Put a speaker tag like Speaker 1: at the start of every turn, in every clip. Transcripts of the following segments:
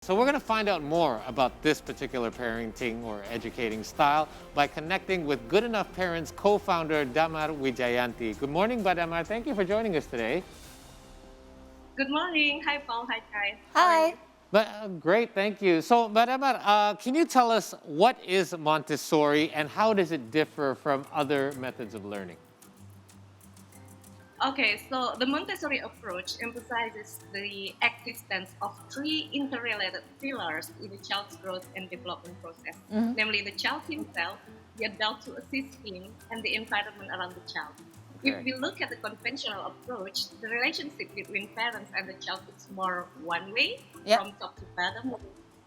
Speaker 1: So we're going to find out more about this particular parenting or educating style by connecting with Good Enough Parents co-founder Damar Wijayanti. Good morning, Damar. Thank you for joining us today.
Speaker 2: Good morning. Hi, Paul. Hi, guys. How are
Speaker 3: Hi.
Speaker 2: you?
Speaker 1: Great, thank you. So, Damar, can you tell us what is Montessori and how does it differ from other methods of learning?
Speaker 2: Okay, so the Montessori approach emphasizes the existence of three interrelated pillars in the child's growth and development process,
Speaker 3: Mhm.
Speaker 2: namely the child himself, the adult to assist him, and the environment around the child. If
Speaker 1: Okay.
Speaker 2: we look at the conventional approach, the relationship between parents and the child is more one way,
Speaker 3: Yep.
Speaker 2: from top to bottom,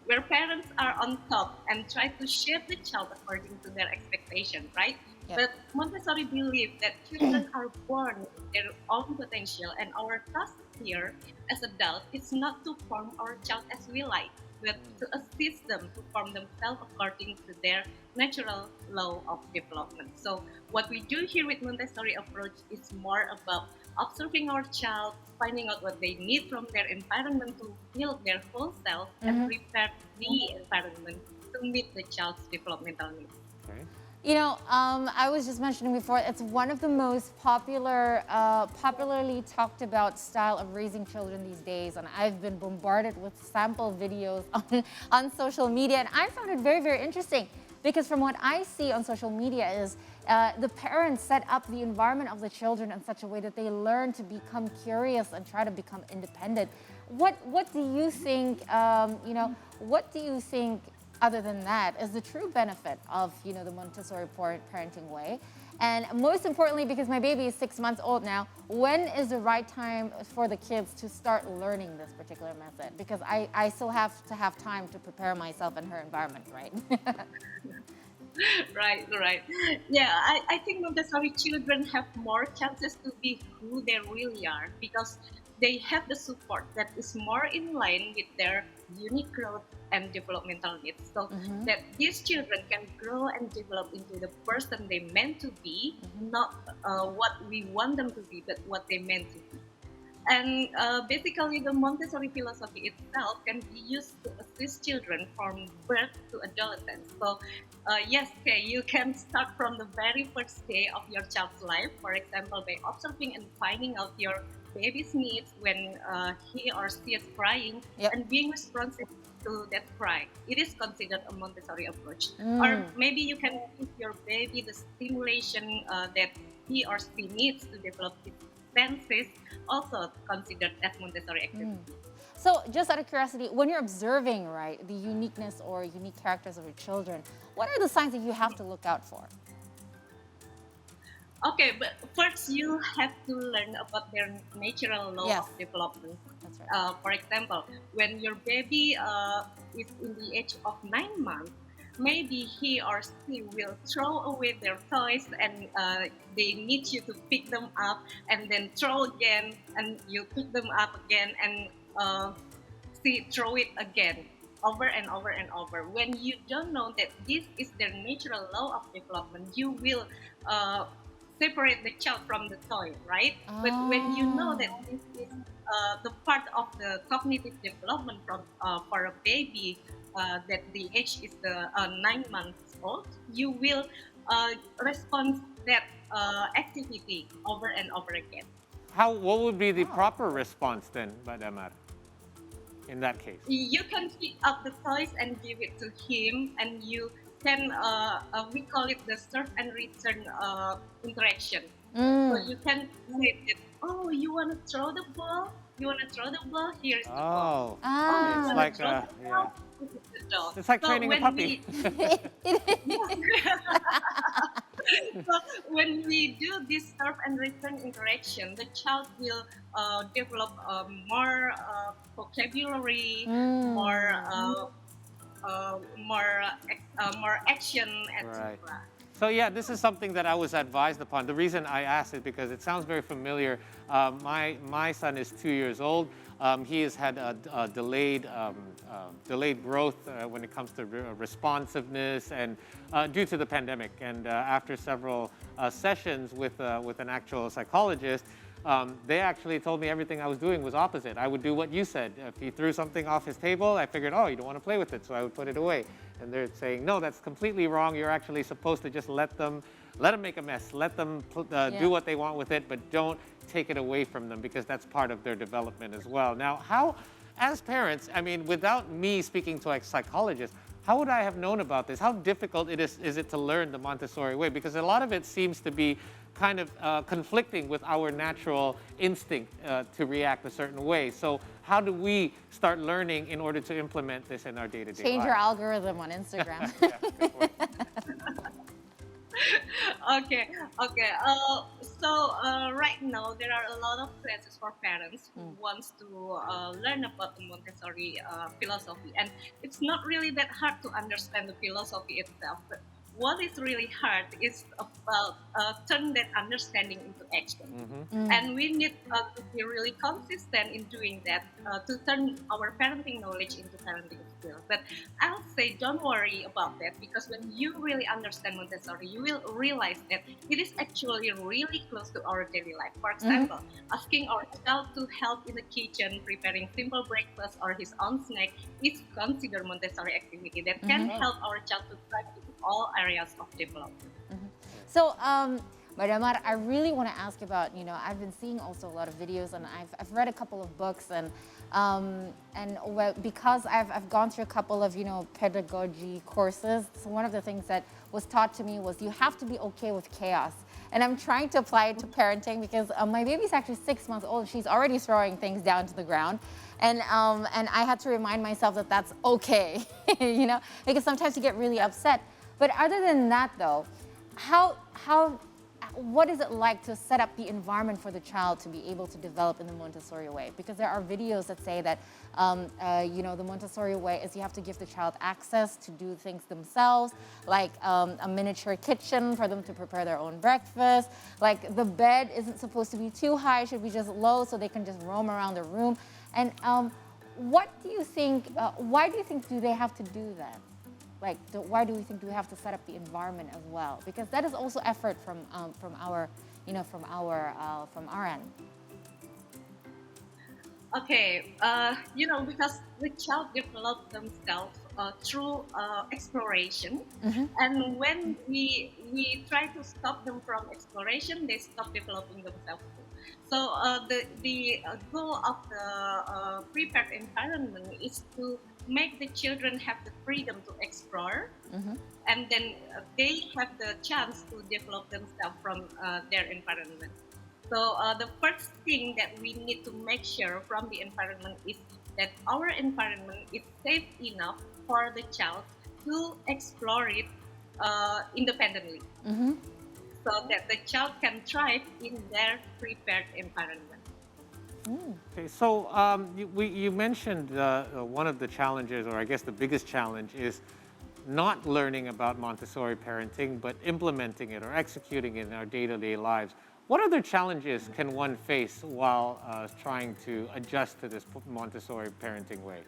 Speaker 2: where parents are on top and try to shape the child according to their expectation, right?
Speaker 3: Yep.
Speaker 2: But Montessori believes that children are born with their own potential, and our task here as adults is not to form our child as we like, but to assist them to form themselves according to their natural law of development. So what we do here with Montessori approach is more about observing our child, finding out what they need from their environment to build their whole self and
Speaker 3: Mhm.
Speaker 2: prepare the environment to meet the child's developmental needs.
Speaker 1: Okay.
Speaker 3: I was just mentioning before, it's one of the most popularly talked about style of raising children these days. And I've been bombarded with sample videos on social media. And I found it very, very interesting because from what I see on social media is the parents set up the environment of the children in such a way that they learn to become curious and try to become independent. What do you think, what do you think other than that is the true benefit of the Montessori parenting way? And most importantly, because my baby is 6 months old now, when is the right time for the kids to start learning this particular method? Because I still have to have time to prepare myself in her environment, right?
Speaker 2: Right, right. Yeah, I think Montessori children have more chances to be who they really are because they have the support that is more in line with their unique growth and developmental needs. So
Speaker 3: Mhm.
Speaker 2: that these children can grow and develop into the person they meant to be, not what we want them to be, but what they meant to be. And basically, the Montessori philosophy itself can be used to assist children from birth to adolescence. So, yes, okay, you can start from the very first day of your child's life, for example, by observing and finding out your baby's needs when he or she is crying
Speaker 3: Yep.
Speaker 2: and being responsive to that cry. It is considered a Montessori approach.
Speaker 3: Mm.
Speaker 2: Or maybe you can give your baby the stimulation that he or she needs to develop his senses, also considered as Montessori activity.
Speaker 3: So, just out of curiosity, when you're observing, right, the uniqueness or unique characters of your children, what are the signs that you have to look out for?
Speaker 2: Okay, but first you have to learn about their natural law
Speaker 3: Yes,
Speaker 2: of development.
Speaker 3: that's right.
Speaker 2: For example, when your baby is in the age of 9 months, maybe he or she will throw away their toys and they need you to pick them up and then throw again and you pick them up again and see throw it again over and over and over. When you don't know that this is their natural law of development, you will uh, separate the child from the toy, right? But when you know that
Speaker 3: Oh.
Speaker 2: this is the part of the cognitive development from for a baby, that the age is the 9 months old, you will respond that activity over and over again.
Speaker 1: What would be the
Speaker 3: Oh.
Speaker 1: proper response then, Damar, in that case?
Speaker 2: You can pick up the toys and give it to him, and you can we call it the serve and return interaction. So
Speaker 3: Mm.
Speaker 2: you can say that, oh, you want to throw the ball? You want to throw the ball? Here's the ball.
Speaker 1: Oh,
Speaker 2: Oh, you
Speaker 1: it's
Speaker 2: want to
Speaker 3: Ah.
Speaker 1: like,
Speaker 2: throw the
Speaker 1: yeah,
Speaker 2: ball? This is the doll.
Speaker 1: it's like
Speaker 2: So
Speaker 1: training a
Speaker 2: when
Speaker 1: puppy.
Speaker 2: we
Speaker 3: It
Speaker 2: so when we do this serve and return interaction, the child will develop more vocabulary, more
Speaker 3: Mm.
Speaker 2: more action,
Speaker 1: Right.
Speaker 2: etc.
Speaker 1: So yeah, this is something that I was advised upon. The reason I asked is because it sounds very familiar. My son is 2 years old. He has had a delayed growth when it comes to responsiveness and due to the pandemic. And after several sessions with an actual psychologist, they actually told me everything I was doing was opposite. I would do what you said. If he threw something off his table, I figured, oh, you don't want to play with it, so I would put it away. And they're saying, no, that's completely wrong. You're actually supposed to just let them make a mess, let them do what they want with it, but don't take it away from them, because that's part of their development as well. Now, how, as parents, I mean, without me speaking to a psychologist, how would I have known about this? How difficult is it to learn the Montessori way? Because a lot of it seems to be kind of conflicting with our natural instinct to react a certain way. So how do we start learning in order to implement this in our day-to-day
Speaker 3: Change
Speaker 1: lives?
Speaker 3: your algorithm on Instagram.
Speaker 1: Yeah, good point.
Speaker 2: Okay, okay. Right now there are a lot of classes for parents who wants to learn about the Montessori philosophy, and it's not really that hard to understand the philosophy itself. But what is really hard is about turn that understanding into action, and we need to be really consistent in doing that to turn our parenting knowledge into parenting skills. But I'll say, don't worry about that, because when you really understand Montessori, you will realize that it is actually really close to our daily life. For example, asking our child to help in the kitchen, preparing simple breakfast or his own snack is considered Montessori activity that can help our child to thrive in all areas of development.
Speaker 3: So, Damar, I really want to ask about, I've been seeing also a lot of videos, and I've read a couple of books, and because I've gone through a couple of, pedagogy courses, so one of the things that was taught to me was you have to be okay with chaos. And I'm trying to apply it to parenting, because my baby's actually 6 months old. She's already throwing things down to the ground. And I had to remind myself that that's okay, because sometimes you get really upset. But other than that, though, what is it like to set up the environment for the child to be able to develop in the Montessori way? Because there are videos that say that, the Montessori way is you have to give the child access to do things themselves, like a miniature kitchen for them to prepare their own breakfast. Like the bed isn't supposed to be too high, it should be just low so they can just roam around the room. And what do you think, why do you think do they have to do that? Like, why do we think we have to set up the environment as well? Because that is also effort from our end.
Speaker 2: Okay, because the child develops themselves through exploration, and when we try to stop them from exploration, they stop developing themselves too. So the goal of the prepared environment is to make the children have the freedom to explore, and then they have the chance to develop themselves from their environment. So the first thing that we need to make sure from the environment is that our environment is safe enough for the child to explore it independently, so that the child can thrive in their prepared environment.
Speaker 1: Okay, so you mentioned one of the challenges, or I guess the biggest challenge, is not learning about Montessori parenting, but implementing it or executing it in our day-to-day lives. What other challenges can one face while trying to adjust to this Montessori parenting way?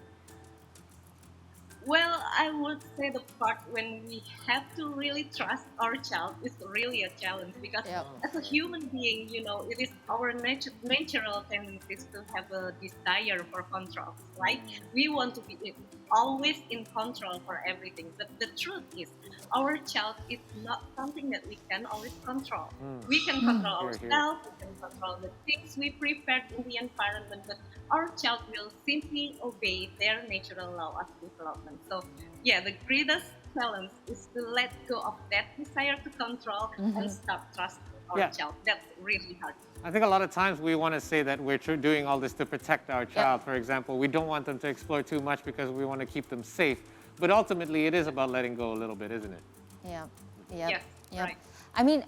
Speaker 2: Well, I would say the part when we have to really trust our child is really a challenge, because as a human being, it is our natural tendencies to have a desire for control, right? We want to be always in control for everything. But the truth is, our child is not something that we can always control. We can control ourselves, we can control the things we prepared in the environment, but our child will simply obey their natural law of development. So, the greatest challenge is to let go of that desire to control and start trusting our child. That's really hard.
Speaker 1: I think a lot of times we want to say that we're doing all this to protect our child. For example, we don't want them to explore too much because we want to keep them safe. But ultimately, it is about letting go a little bit, isn't it?
Speaker 2: Yes, right.
Speaker 3: I mean,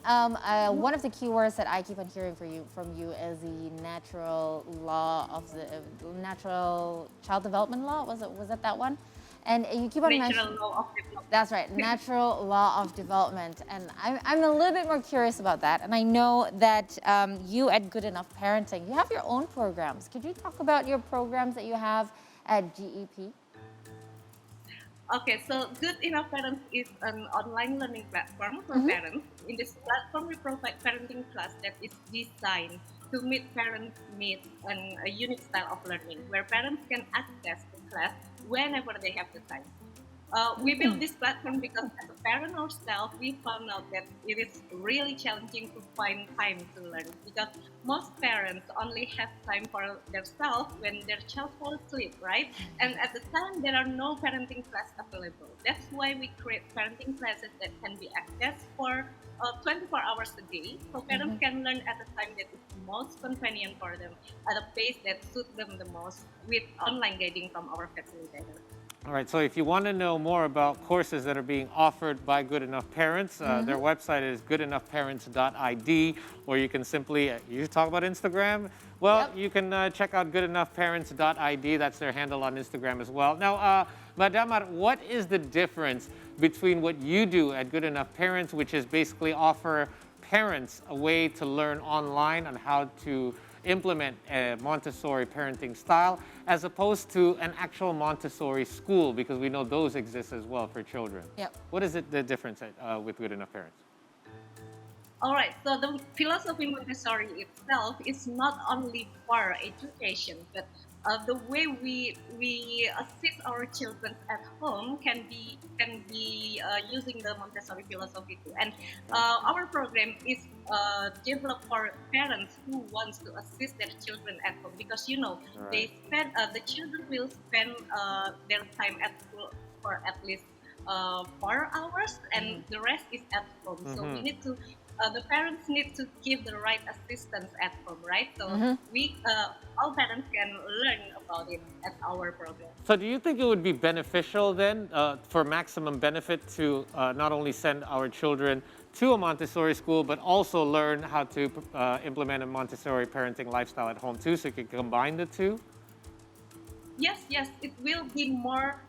Speaker 3: one of the key words that I keep on hearing from you is the natural law of the natural child development law. Was it that one? And you keep on
Speaker 2: Natural law of development.
Speaker 3: That's right, natural law of development. And I'm a little bit more curious about that. And I know that you at Good Enough Parenting, you have your own programs. Could you talk about your programs that you have at GEP?
Speaker 2: Okay, so Good Enough Parents is an online learning platform for parents. In this platform, we provide parenting class that is designed to meet parents' needs and a unique style of learning, where parents can access the class whenever they have the time. We built this platform because as a parent ourselves, we found out that it is really challenging to find time to learn because most parents only have time for themselves when their child falls asleep, right? And at the time, there are no parenting class available. That's why we create parenting classes that can be accessed for 24 hours a day, so parents can learn at a time that is most convenient for them, at a pace that suits them the most, with online guiding from our facilitator.
Speaker 1: All right, so if you want to know more about courses that are being offered by Good Enough Parents, their website is goodenoughparents.id, or you can simply, you talk about Instagram? Well, you can check out goodenoughparents.id. That's their handle on Instagram as well. Now, Damar, what is the difference between what you do at Good Enough Parents, which is basically offer parents a way to learn online on how to implement a Montessori parenting style, as opposed to an actual Montessori school, because we know those exist as well for children?
Speaker 3: Yep.
Speaker 1: What is the difference with Good Enough Parents?
Speaker 2: All right, so the philosophy Montessori itself is not only for education, but the way we assist our children at home can be using the Montessori philosophy too. And our program is developed for parents who wants to assist their children at home because they spend the children will spend their time at school for at least 4 hours, and the rest is at home. So we need to. The parents need to give the right assistance at home, right? So we, all parents can learn about it at our program.
Speaker 1: So do you think it would be beneficial then, for maximum benefit, to not only send our children to a Montessori school, but also learn how to implement a Montessori parenting lifestyle at home too, so you can combine the two?
Speaker 2: Yes, it will be more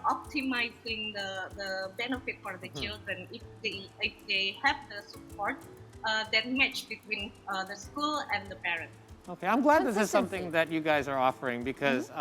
Speaker 2: optimizing the benefit for the children if they have the support that match between the school and the parents.
Speaker 1: Okay, I'm glad this is
Speaker 3: Consistency.
Speaker 1: something that you guys are offering because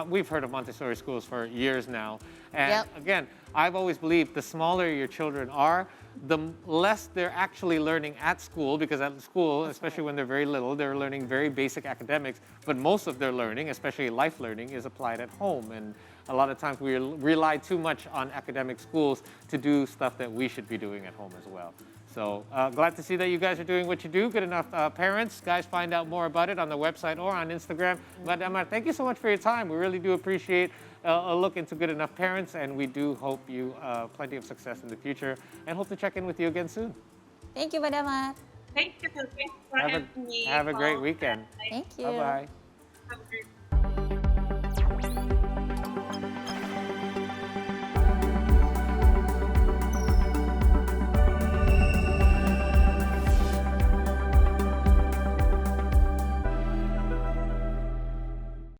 Speaker 1: we've heard of Montessori schools for years now. And again, I've always believed the smaller your children are, the less they're actually learning at school, because at school, especially when they're very little, they're learning very basic academics, but most of their learning, especially life learning, is applied at home. And a lot of times we rely too much on academic schools to do stuff that we should be doing at home as well. So glad to see that you guys are doing what you do. Good Enough Parents. Guys, find out more about it on the website or on Instagram. Damar, thank you so much for your time. We really do appreciate a look into Good Enough Parents, and we do hope you plenty of success in the future, and hope to check in with you again soon.
Speaker 3: Thank you, Damar.
Speaker 2: Thank you for having me.
Speaker 1: Have a great weekend.
Speaker 3: Thank you.
Speaker 1: Bye-bye.
Speaker 2: Have a great